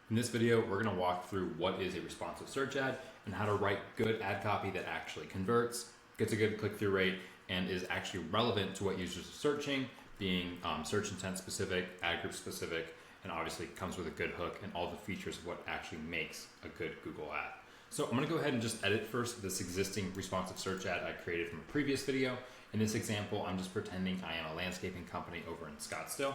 In this video, we're going to walk through what is a responsive search ad and how to write good ad copy that actually converts, gets a good click-through rate, and is actually relevant to what users are searching, being search intent specific, ad group specific, and obviously comes with a good hook and all the features of what actually makes a good Google ad. So I'm going to go ahead and just edit first this existing responsive search ad I created from a previous video. In this example, I'm just pretending I am a landscaping company over in Scottsdale.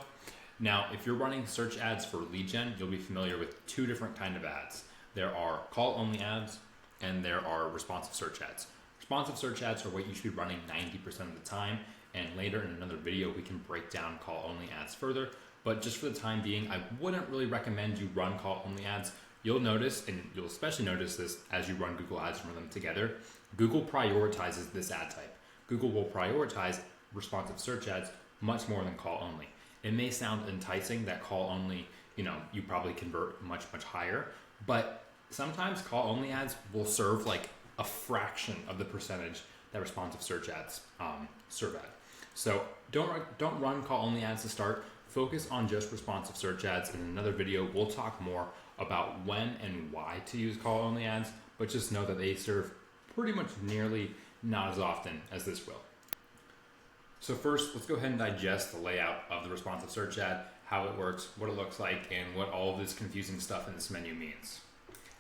Now, if you're running search ads for lead gen, you'll be familiar with two different kind of ads. There are call-only ads and there are responsive search ads. Responsive search ads are what you should be running 90% of the time, and later in another video we can break down call-only ads further. But just for the time being, I wouldn't really recommend you run call-only ads. You'll notice, and you'll especially notice this as you run Google ads and run them together, Google prioritizes this ad type. Google will prioritize responsive search ads much more than call-only. It may sound enticing that call-only, you probably convert much higher, but sometimes call-only ads will serve like a fraction of the percentage that responsive search ads serve at. So don't run call-only ads to start. Focus on just responsive search ads. In another video, we'll talk more about when and why to use call-only ads, but just know that they serve pretty much nearly not as often as this will. So first, let's go ahead and digest the layout of the responsive search ad, how it works, what it looks like, and what all of this confusing stuff in this menu means.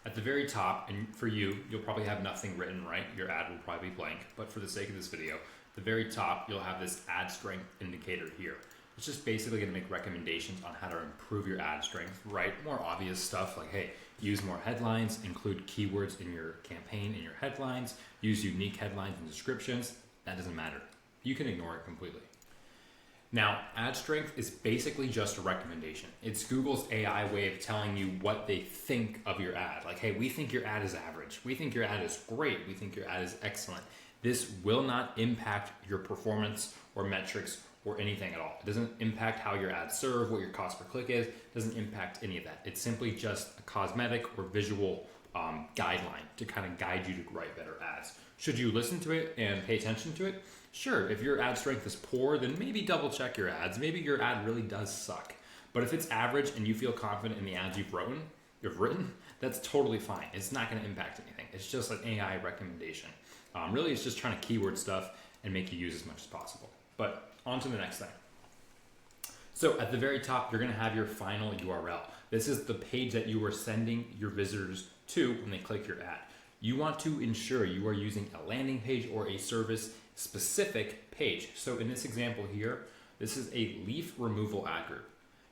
At the very top, and for you, you'll probably have nothing written, right? Your ad will probably be blank, but for the sake of this video, the very top, you'll have this ad strength indicator here. It's just basically going to make recommendations on how to improve your ad strength, right? More obvious stuff like, hey, use more headlines, include keywords in your campaign in your headlines, use unique headlines and descriptions. That doesn't matter. You can ignore it completely. Now, ad strength is basically just a recommendation. It's Google's AI way of telling you what they think of your ad. Like, hey, we think your ad is average. We think your ad is great. We think your ad is excellent. This will not impact your performance or metrics or anything at all. It doesn't impact how your ads serve, what your cost per click is. It doesn't impact any of that. It's simply just a cosmetic or visual guideline to kind of guide you to write better ads. Should you listen to it and pay attention to it? Sure, if your ad strength is poor, then maybe double check your ads. Maybe your ad really does suck. But if it's average and you feel confident in the ads you've written, that's totally fine. It's not going to impact anything. It's just an AI recommendation. Really, it's just trying to keyword stuff and make you use as much as possible. But on to the next thing. So at the very top, you're going to have your final URL. This is the page that you are sending your visitors to when they click your ad. You want to ensure you are using a landing page or a service specific page. So in this example here, this is a leaf removal ad group.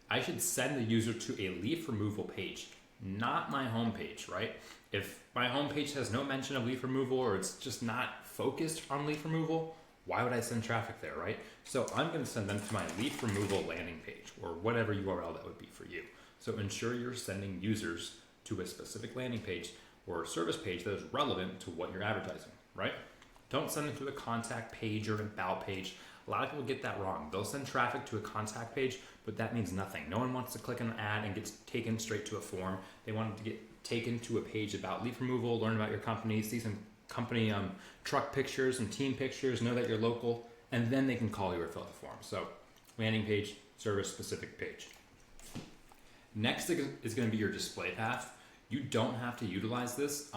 I should send the user to a leaf removal page, not my home page, right? If my home page has no mention of leaf removal or it's just not focused on leaf removal, why would I send traffic there, right? So I'm going to send them to my leaf removal landing page or whatever URL that would be for you. So ensure you're sending users to a specific landing page or a service page that is relevant to what you're advertising, right? Don't send them to a contact page or an about page. A lot of people get that wrong. They'll send traffic to a contact page, but that means nothing. No one wants to click on an ad and get taken straight to a form. They want to get taken to a page about leaf removal, learn about your company, see some company truck pictures and team pictures, know that you're local, and then they can call you or fill out the form. So landing page, service specific page. Next is going to be your display path. You don't have to utilize this.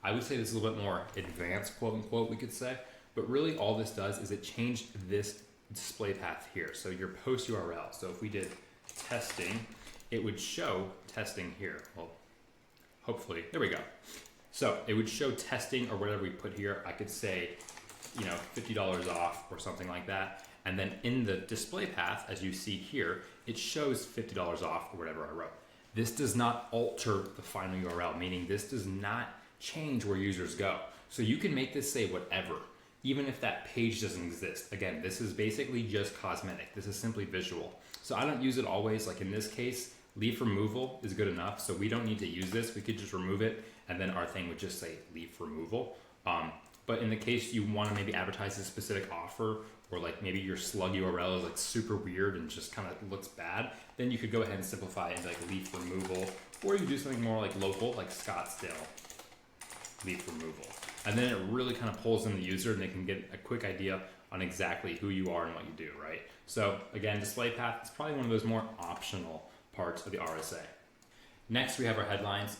I would say this is a little bit more advanced, quote unquote, we could say, but really all this does is it changed this display path here. So your post URL. So if we did testing, it would show testing here. Well, hopefully, there we go. So it would show testing or whatever we put here. I could say, $50 off or something like that. And then in the display path, as you see here, it shows $50 off or whatever I wrote. This does not alter the final URL, meaning this does not change where users go. So you can make this say whatever, even if that page doesn't exist. Again, this is basically just cosmetic. This is simply visual. So I don't use it always. Like in this case, leaf removal is good enough. So we don't need to use this. We could just remove it and then our thing would just say leaf removal. But in the case you want to maybe advertise a specific offer or like maybe your slug URL is like super weird and just kind of looks bad, then you could go ahead and simplify it into like leaf removal, or you could do something more like local, like Scottsdale leaf removal. And then it really kind of pulls in the user and they can get a quick idea on exactly who you are and what you do, right? So again, display path is probably one of those more optional parts of the RSA. Next, we have our headlines.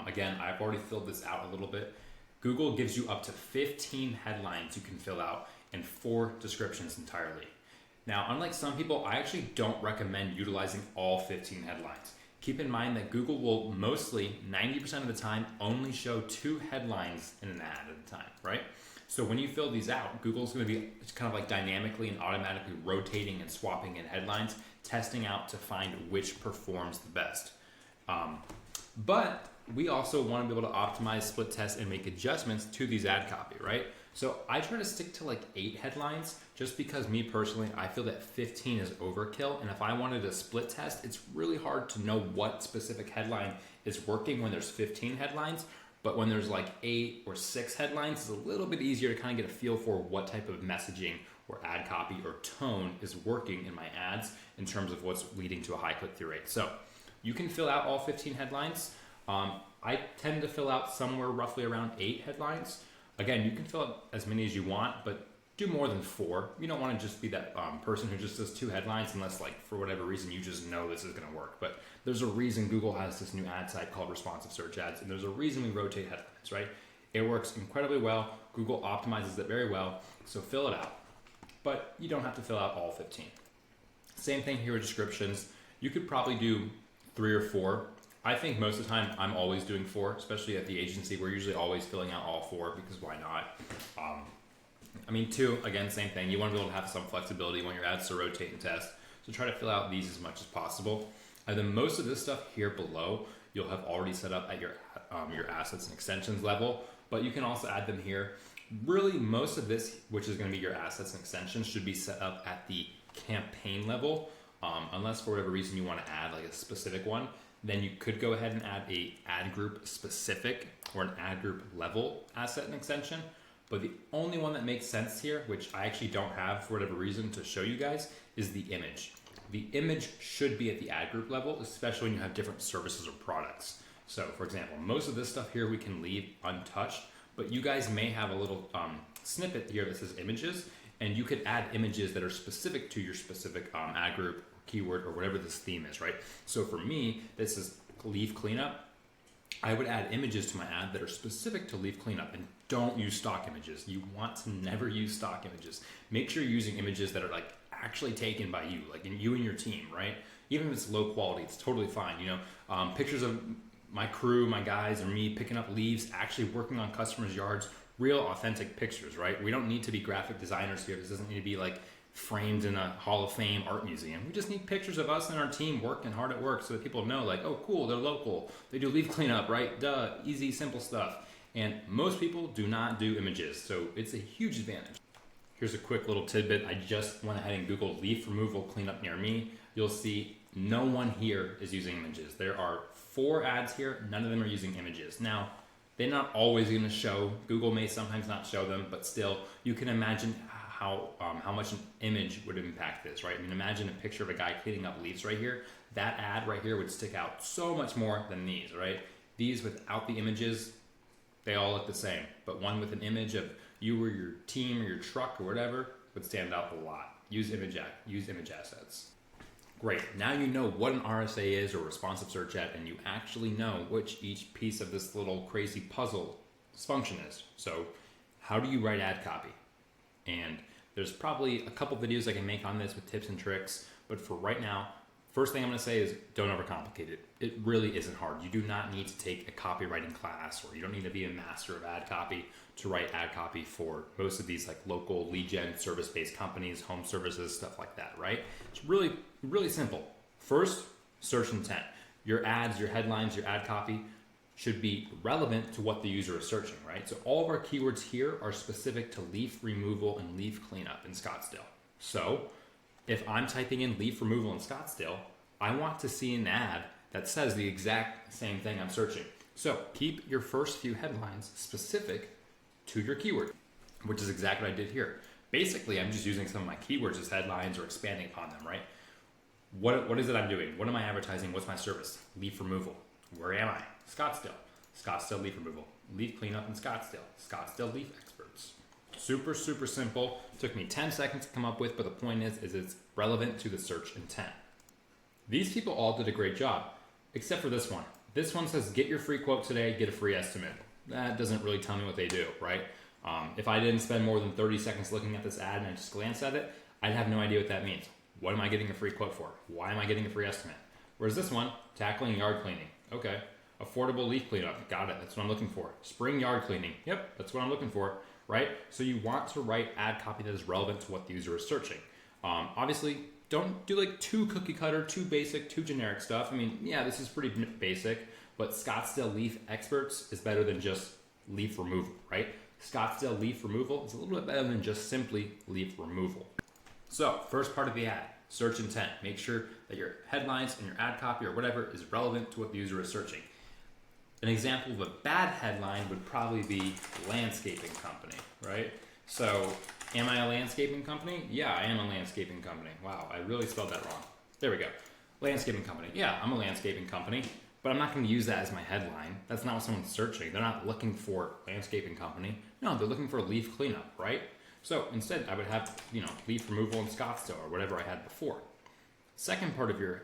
Again, I've already filled this out a little bit. Google gives you up to 15 headlines you can fill out and 4 descriptions entirely. Now, unlike some people, I actually don't recommend utilizing all 15 headlines. Keep in mind that Google will mostly, 90% of the time, only show 2 headlines in an ad at a time, right? So when you fill these out, Google's going to be kind of like dynamically and automatically rotating and swapping in headlines, testing out to find which performs the best. But we also want to be able to optimize, split test, and make adjustments to these ad copy, right? So I try to stick to like 8 headlines just because me personally, I feel that 15 is overkill. And if I wanted to split test, it's really hard to know what specific headline is working when there's 15 headlines. But when there's like 8 or 6 headlines, it's a little bit easier to kind of get a feel for what type of messaging or ad copy or tone is working in my ads in terms of what's leading to a high click-through rate. So you can fill out all 15 headlines. I tend to fill out somewhere roughly around 8 headlines. Again, you can fill out as many as you want, but do more than 4. You don't want to just be that person who just does 2 headlines unless, like, for whatever reason, you just know this is going to work. But there's a reason Google has this new ad type called responsive search ads, and there's a reason we rotate headlines, right? It works incredibly well. Google optimizes it very well, so fill it out. But you don't have to fill out all 15. Same thing here with descriptions. You could probably do 3 or 4. I think most of the time I'm always doing 4, especially at the agency. We're usually always filling out all 4 because why not? 2, again, same thing. You want to be able to have some flexibility when your ads to rotate and test. So try to fill out these as much as possible. And then most of this stuff here below, you'll have already set up at your assets and extensions level, but you can also add them here. Really, most of this, which is going to be your assets and extensions, should be set up at the campaign level, unless for whatever reason you want to add like a specific one. Then you could go ahead and add a ad group specific or an ad group level asset and extension. But the only one that makes sense here, which I actually don't have for whatever reason to show you guys, is the image. The image should be at the ad group level, especially when you have different services or products. So for example, most of this stuff here we can leave untouched, but you guys may have a little snippet here that says images, and you could add images that are specific to your specific ad group, keyword, or whatever this theme is, right? So for me, this is leaf cleanup. I would add images to my ad that are specific to leaf cleanup, and don't use stock images. You want to never use stock images. Make sure you're using images that are like actually taken by you, like you and your team, right? Even if it's low quality, it's totally fine. Pictures of my crew, my guys, or me picking up leaves, actually working on customers' yards, real authentic pictures, right? We don't need to be graphic designers here. This doesn't need to be like framed in a Hall of Fame art museum. We just need pictures of us and our team working hard at work so that people know, like, oh cool, they're local, they do leaf cleanup, right? Duh, easy, simple stuff. And most people do not do images, so it's a huge advantage. Here's a quick little tidbit. I just went ahead and Googled leaf removal cleanup near me. You'll see no one here is using images. There are 4 ads here, none of them are using images. Now, they're not always going to show. Google may sometimes not show them, but still, you can imagine how much an image would impact this, right? I mean, imagine a picture of a guy cleaning up leaves right here. That ad right here would stick out so much more than these, right? These without the images, they all look the same, but one with an image of you or your team or your truck or whatever would stand out a lot. Use image assets. Great, now you know what an RSA is, or responsive search ad, and you actually know which each piece of this little crazy puzzle function is. So how do you write ad copy? And there's probably a couple videos I can make on this with tips and tricks, but for right now, first thing I'm going to say is don't overcomplicate it. It really isn't hard. You do not need to take a copywriting class, or you don't need to be a master of ad copy to write ad copy for most of these like local lead gen service-based companies, home services, stuff like that, right? It's really, really simple. First, search intent. Your ads, your headlines, your ad copy should be relevant to what the user is searching, right? So all of our keywords here are specific to leaf removal and leaf cleanup in Scottsdale. So if I'm typing in leaf removal in Scottsdale, I want to see an ad that says the exact same thing I'm searching. So keep your first few headlines specific to your keyword, which is exactly what I did here. Basically, I'm just using some of my keywords as headlines or expanding upon them, right? What is it I'm doing? What am I advertising? What's my service? Leaf removal. Where am I? Scottsdale. Scottsdale leaf removal. Leaf cleanup in Scottsdale. Scottsdale leaf experts. Super, super simple. Took me 10 seconds to come up with, but the point is it's relevant to the search intent. These people all did a great job, except for this one. This one says, get your free quote today, get a free estimate. That doesn't really tell me what they do, right? If I didn't spend more than 30 seconds looking at this ad and I just glance at it, I'd have no idea what that means. What am I getting a free quote for? Why am I getting a free estimate? Whereas this one, tackling yard cleaning. Okay. Affordable leaf cleanup. Got it. That's what I'm looking for. Spring yard cleaning. Yep. That's what I'm looking for, right? So you want to write ad copy that is relevant to what the user is searching. Obviously, don't do like too cookie cutter, too basic, too generic stuff. I mean, yeah, this is pretty basic, but Scottsdale leaf experts is better than just leaf removal, right? Scottsdale leaf removal is a little bit better than just simply leaf removal. So first part of the ad, search intent. Make sure that your headlines and your ad copy or whatever is relevant to what the user is searching. An example of a bad headline would probably be landscaping company, right? So am I a landscaping company? Yeah, I am a landscaping company. Wow, I really spelled that wrong. There we go. Landscaping company. Yeah, I'm a landscaping company, but I'm not going to use that as my headline. That's not what someone's searching. They're not looking for landscaping company. No, they're looking for leaf cleanup, right? So instead, I would have, leaf removal in Scottsdale or whatever I had before. Second part of your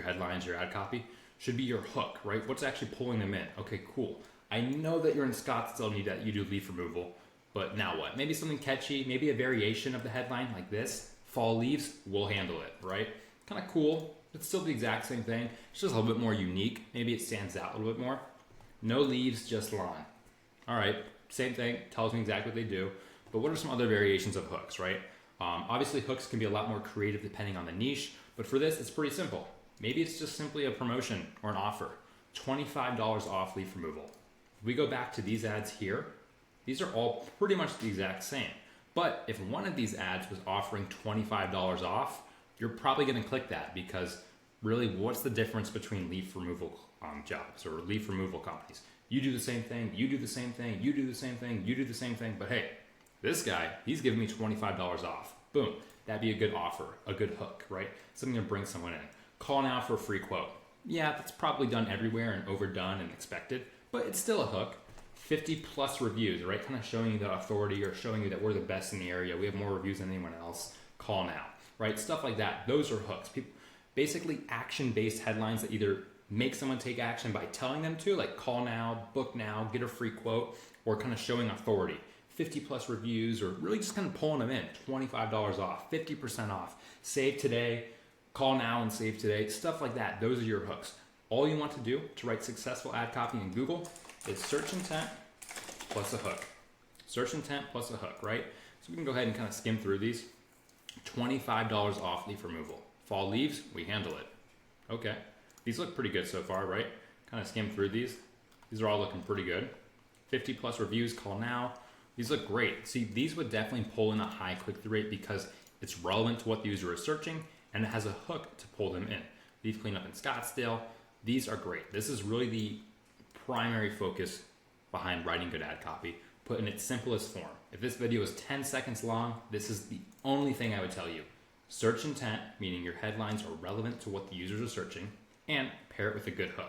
headlines, your ad copy, should be your hook, right? What's actually pulling them in? Okay, cool. I know that you're in Scottsdale and you do leaf removal, but now what? Maybe something catchy, maybe a variation of the headline like this. Fall leaves, we'll handle it, right? Kind of cool. It's still the exact same thing. It's just a little bit more unique. Maybe it stands out a little bit more. No leaves, just lawn. All right, same thing. Tells me exactly what they do. But what are some other variations of hooks, right? Obviously, hooks can be a lot more creative depending on the niche. But for this, it's pretty simple. Maybe it's just simply a promotion or an offer. $25 off leaf removal. If we go back to these ads here, these are all pretty much the exact same. But if one of these ads was offering $25 off, you're probably going to click that because really, what's the difference between leaf removal jobs or leaf removal companies? You do the same thing, you do the same thing, you do the same thing, you do the same thing. But hey, this guy, he's giving me $25 off. Boom. That'd be a good offer, a good hook, right? Something to bring someone in. Call now for a free quote. Yeah, that's probably done everywhere and overdone and expected, but it's still a hook. 50 plus reviews, right? Kind of showing you the authority or showing you that we're the best in the area. We have more reviews than anyone else. Call now, right? Stuff like that. Those are hooks. Basically action-based headlines that either make someone take action by telling them to, like call now, book now, get a free quote, or kind of showing authority. 50 plus reviews, or really just kind of pulling them in. $25 off, 50% off, save today, call now and save today, stuff like that. Those are your hooks. All you want to do to write successful ad copy in Google is search intent plus a hook. Search intent plus a hook, right? So we can go ahead and kind of skim through these. $25 off leaf removal. Fall leaves, we handle it. Okay, these look pretty good so far, right? Kind of skim through these. These are all looking pretty good. 50 plus reviews, call now. These look great. See, these would definitely pull in a high click-through rate because it's relevant to what the user is searching and it has a hook to pull them in. Leaf cleanup in Scottsdale, these are great. This is really the primary focus behind writing good ad copy, put in its simplest form. If this video is 10 seconds long, this is the only thing I would tell you. Search intent, meaning your headlines are relevant to what the users are searching, and pair it with a good hook.